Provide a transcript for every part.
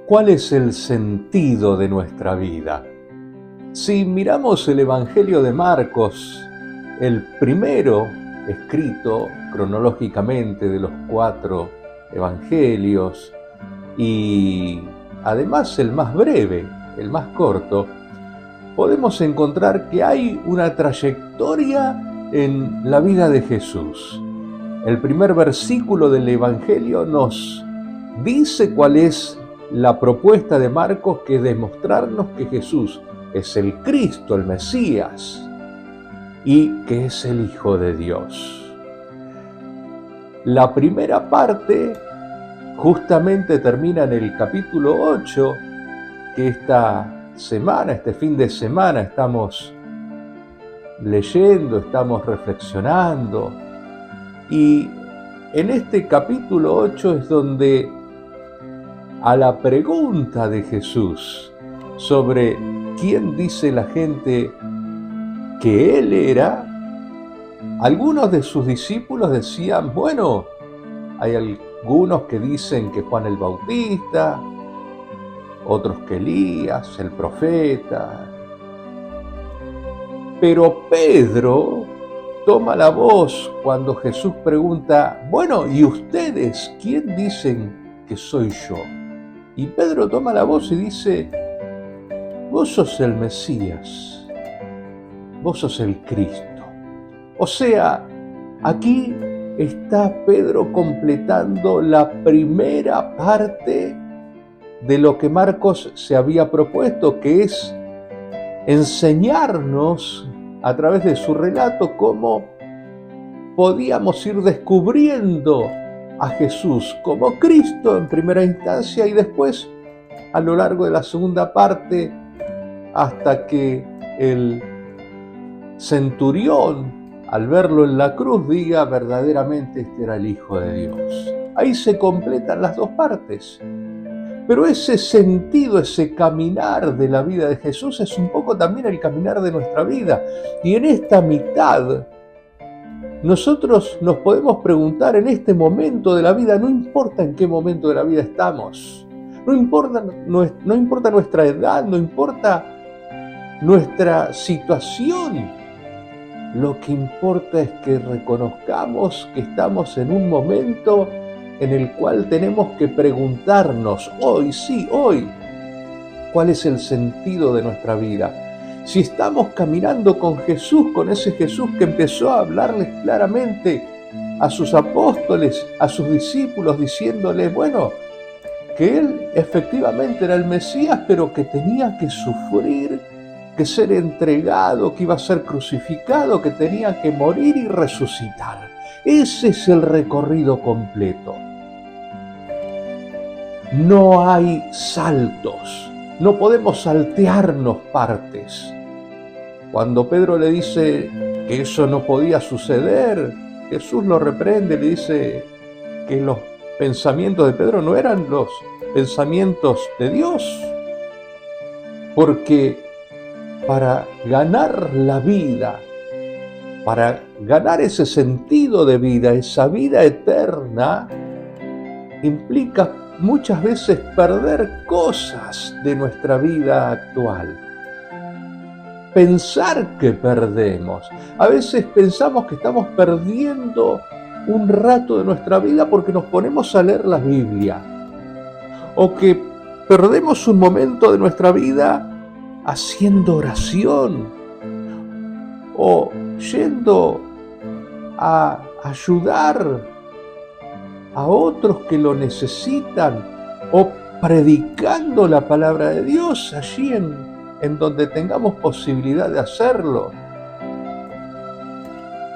¿Cuál es el sentido de nuestra vida? Si miramos el Evangelio de Marcos, el primero escrito cronológicamente de los 4 evangelios y además el más breve, el más corto, podemos encontrar que hay una trayectoria en la vida de Jesús. El primer versículo del Evangelio nos dice cuál es la propuesta de Marcos, que es demostrarnos que Jesús es el Cristo, el Mesías, y que es el Hijo de Dios. La primera parte justamente termina en el capítulo 8, que este fin de semana estamos leyendo, estamos reflexionando, y en este capítulo 8 es donde a la pregunta de Jesús sobre quién dice la gente que él era, algunos de sus discípulos decían, bueno, hay algunos que dicen que Juan el Bautista, otros que Elías, el profeta. Pero Pedro toma la voz cuando Jesús pregunta, bueno, ¿y ustedes quién dicen que soy yo? Y Pedro toma la voz y dice, vos sos el Mesías, vos sos el Cristo. O sea, aquí está Pedro completando la primera parte de lo que Marcos se había propuesto, que es enseñarnos a través de su relato cómo podíamos ir descubriendo a Jesús como Cristo en primera instancia y después a lo largo de la segunda parte hasta que el centurión, al verlo en la cruz, diga verdaderamente este era el Hijo de Dios. Ahí se completan las dos partes. Pero ese sentido, ese caminar de la vida de Jesús es un poco también el caminar de nuestra vida. Y en esta mitad, nosotros nos podemos preguntar en este momento de la vida, no importa en qué momento de la vida estamos, no importa nuestra edad, no importa nuestra situación. Lo que importa es que reconozcamos que estamos en un momento en el cual tenemos que preguntarnos hoy, ¿cuál es el sentido de nuestra vida? Si estamos caminando con Jesús, con ese Jesús que empezó a hablarles claramente a sus apóstoles, a sus discípulos, diciéndoles, bueno, que Él efectivamente era el Mesías, pero que tenía que sufrir, que ser entregado, que iba a ser crucificado, que tenía que morir y resucitar. Ese es el recorrido completo. No hay saltos, no podemos saltearnos partes. Cuando Pedro le dice que eso no podía suceder, Jesús lo reprende, le dice que los pensamientos de Pedro no eran los pensamientos de Dios, porque para ganar la vida, para ganar ese sentido de vida, esa vida eterna, implica muchas veces perder cosas de nuestra vida actual. Pensar que perdemos. A veces pensamos que estamos perdiendo un rato de nuestra vida porque nos ponemos a leer la Biblia, o que perdemos un momento de nuestra vida haciendo oración o yendo a ayudar a otros que lo necesitan o predicando la palabra de Dios allí en donde tengamos posibilidad de hacerlo.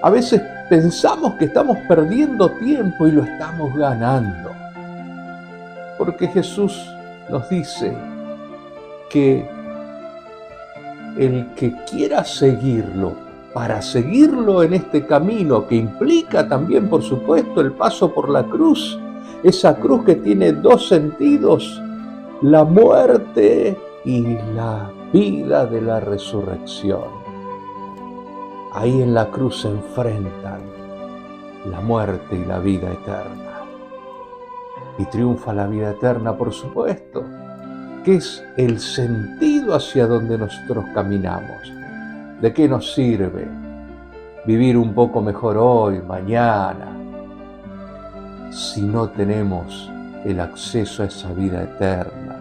A veces pensamos que estamos perdiendo tiempo y lo estamos ganando, porque Jesús nos dice que el que quiera seguirlo, para seguirlo en este camino, que implica también, por supuesto, el paso por la cruz, esa cruz que tiene dos sentidos, la muerte y la vida de la resurrección. Ahí en la cruz se enfrentan la muerte y la vida eterna. Y triunfa la vida eterna, por supuesto, ¿Qué es el sentido hacia donde nosotros caminamos? ¿De qué nos sirve vivir un poco mejor hoy, mañana, si no tenemos el acceso a esa vida eterna?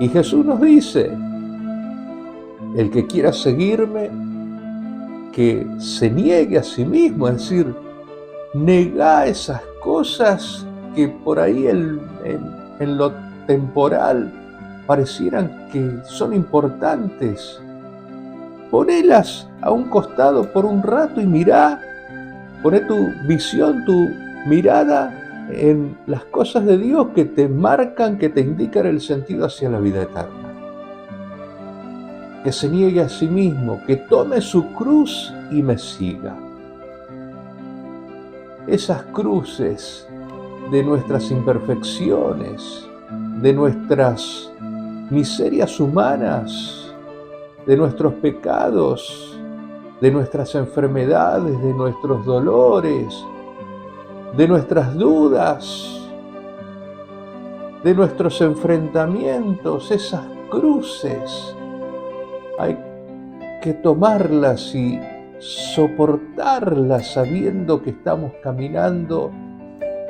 Y Jesús nos dice, el que quiera seguirme, que se niegue a sí mismo, es decir, negá esas cosas que por ahí en lo temporal parecieran que son importantes. Ponelas a un costado por un rato y mirá, poné tu visión, tu mirada en las cosas de Dios que te marcan, que te indican el sentido hacia la vida eterna. Que se niegue a sí mismo, que tome su cruz y me siga. Esas cruces de nuestras imperfecciones, de nuestras miserias humanas, de nuestros pecados, de nuestras enfermedades, de nuestros dolores, de nuestras dudas, de nuestros enfrentamientos, esas cruces, hay que tomarlas y soportarlas sabiendo que estamos caminando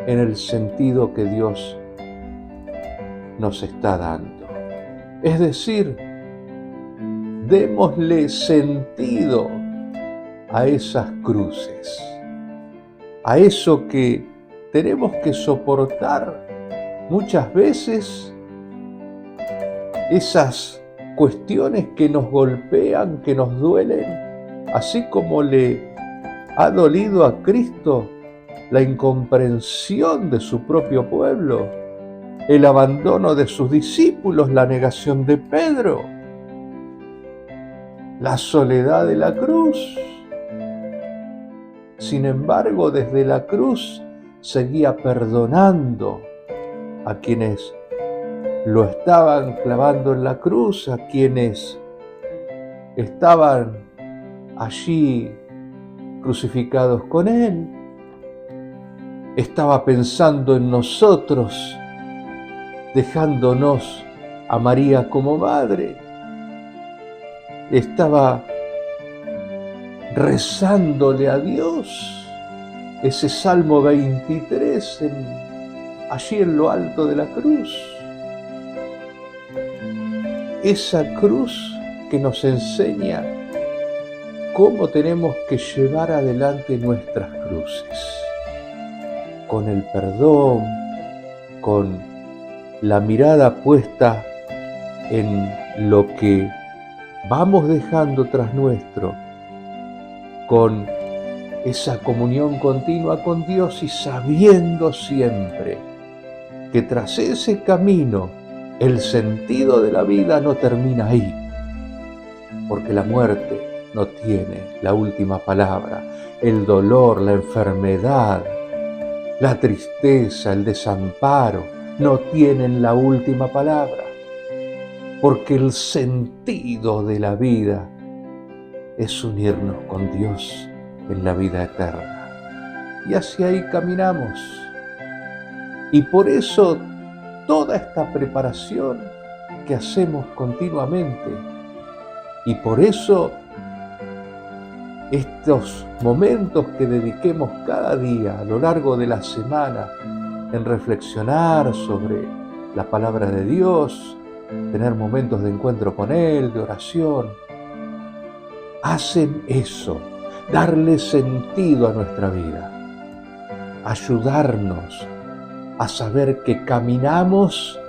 en el sentido que Dios nos está dando. Es decir, démosle sentido a esas cruces, a eso que tenemos que soportar muchas veces, esas cuestiones que nos golpean, que nos duelen, así como le ha dolido a Cristo la incomprensión de su propio pueblo, el abandono de sus discípulos, la negación de Pedro, la soledad de la cruz. Sin embargo, desde la cruz seguía perdonando a quienes lo estaban clavando en la cruz, a quienes estaban allí crucificados con él. Estaba pensando en nosotros, dejándonos a María como madre. Estaba rezándole a Dios ese Salmo 23 allí en lo alto de la cruz. Esa cruz que nos enseña cómo tenemos que llevar adelante nuestras cruces, con el perdón, con la mirada puesta en lo que vamos dejando tras nuestro, con esa comunión continua con Dios y sabiendo siempre que tras ese camino el sentido de la vida no termina ahí, porque la muerte no tiene la última palabra, el dolor, la enfermedad, la tristeza, el desamparo no tienen la última palabra, porque el sentido de la vida es unirnos con Dios en la vida eterna. Y hacia ahí caminamos. Y por eso toda esta preparación que hacemos continuamente, y por eso estos momentos que dediquemos cada día a lo largo de la semana en reflexionar sobre la palabra de Dios, tener momentos de encuentro con Él, de oración, hacen eso, darle sentido a nuestra vida, ayudarnos a saber que caminamos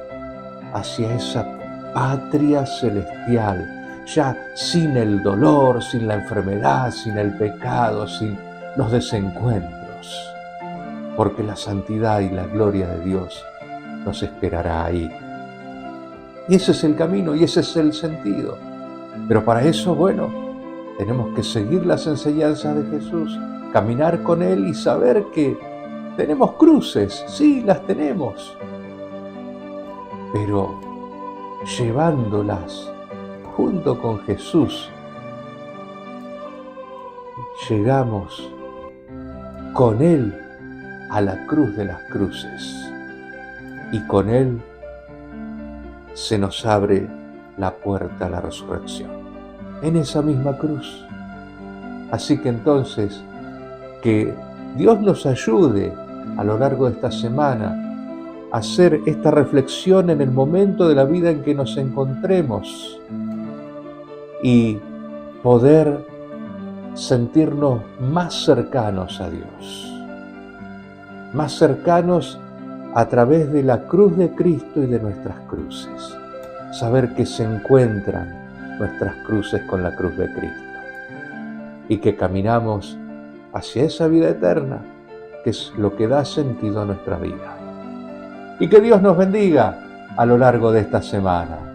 hacia esa patria celestial, ya sin el dolor, sin la enfermedad, sin el pecado, sin los desencuentros, porque la santidad y la gloria de Dios nos esperará ahí. Y ese es el camino y ese es el sentido. Pero para eso, bueno, tenemos que seguir las enseñanzas de Jesús, caminar con Él y saber que tenemos cruces, sí, las tenemos, pero llevándolas junto con Jesús, llegamos con Él a la cruz de las cruces y con Él se nos abre la puerta a la resurrección, en esa misma cruz. Así que entonces, que Dios nos ayude a lo largo de esta semana a hacer esta reflexión en el momento de la vida en que nos encontremos y poder sentirnos más cercanos a Dios, más cercanos a través de la cruz de Cristo y de nuestras cruces. Saber que se encuentran nuestras cruces con la cruz de Cristo y que caminamos hacia esa vida eterna, que es lo que da sentido a nuestra vida. Y que Dios nos bendiga a lo largo de esta semana.